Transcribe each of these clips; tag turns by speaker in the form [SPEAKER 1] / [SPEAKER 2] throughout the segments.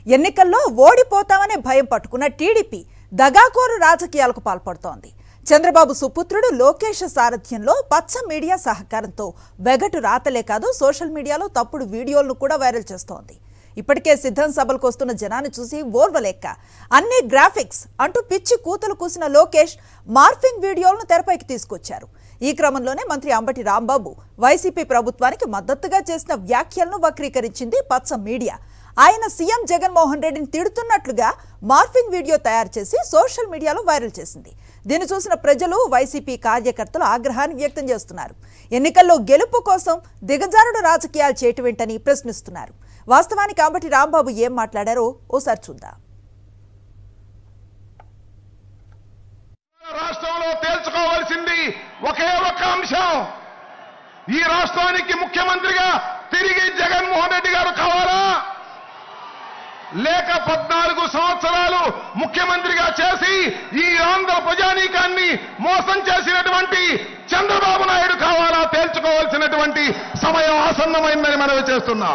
[SPEAKER 1] ఎన్నికల్లో ఓడిపోతామనే భయం పట్టుకున్న టీడీపీ దగాకోరు రాజకీయాలకు పాల్పడుతోంది. చంద్రబాబు సుపుత్రుడు లోకేష్ సారథ్యంలో పచ్చ మీడియా సహకారంతో వెగటు రాతలే కాదు సోషల్ మీడియాలో తప్పుడు వీడియోలను కూడా వైరల్ చేస్తోంది. ఇప్పటికే సిద్ధం సభలకు వస్తున్న జనాన్ని చూసి ఓర్వలేక అన్ని గ్రాఫిక్స్ అంటూ పిచ్చి కూతలు కూసిన లోకేష్ మార్ఫింగ్ వీడియోలను తెరపైకి తీసుకొచ్చారు. ఈ క్రమంలోనే మంత్రి అంబటి రాంబాబు వైసీపీ ప్రభుత్వానికి మద్దతుగా చేసిన వ్యాఖ్యలను వక్రీకరించింది పచ్చ మీడియా. ఆయన సీఎం జగన్మోహన్ రెడ్డిని తిడుతున్నట్లుగా మార్ఫింగ్ వీడియో తయారు చేసి సోషల్ మీడియాలో వైరల్ చేసింది. దీన్ని చూసిన ప్రజలు వైసీపీ కార్యకర్తలు ఆగ్రహాన్ని వ్యక్తం చేస్తున్నారు. ఎన్నికల్లో గెలుపు కోసం దిగజారుడు రాజకీయాలు చేయటమేంటని ప్రశ్నిస్తున్నారు. వాస్తవానికి అంబటి రాంబాబు ఏం మాట్లాడారో ఓసారి చూద్దాం.
[SPEAKER 2] రాష్ట్రంలో తేల్చుకోవాల్సింది ఒకే ఒక్క అంశం. ఈ రాష్ట్రానికి ముఖ్యమంత్రిగా తిరిగి జగన్మోహన్ రెడ్డి గారు కావాలా, లేక 14 సంవత్సరాలు ముఖ్యమంత్రిగా చేసి ఈ ఆంధ్ర ప్రజానీకాన్ని మోసం చేసినటువంటి చంద్రబాబు నాయుడు కావాలా తేల్చుకోవాల్సినటువంటి సమయం ఆసన్నమైందని మనవి చేస్తున్నా.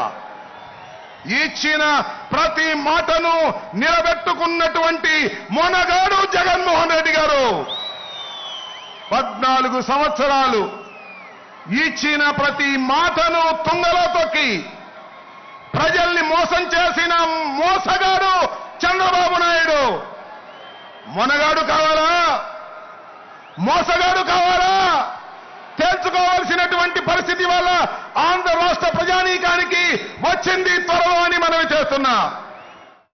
[SPEAKER 2] ఇచ్చిన ప్రతి మాటను నిలబెట్టుకున్నటువంటి మొనగాడు జగన్మోహన్ రెడ్డి గారు. 14 సంవత్సరాలు ఇచ్చిన ప్రతి మాటను తుంగలో తొక్కి ప్రజల్ని మోసం చేసిన మోసగాడు చంద్రబాబు నాయుడు. మొనగాడు కావాలా, మోసగాడు కావాలా తేల్చుకోవాల్సినటువంటి పరిస్థితి వల్ల ఆంధ్ర రాష్ట్ర ప్రజానీకానికి వచ్చింది త్వరలో అని మనవి చేస్తున్నా.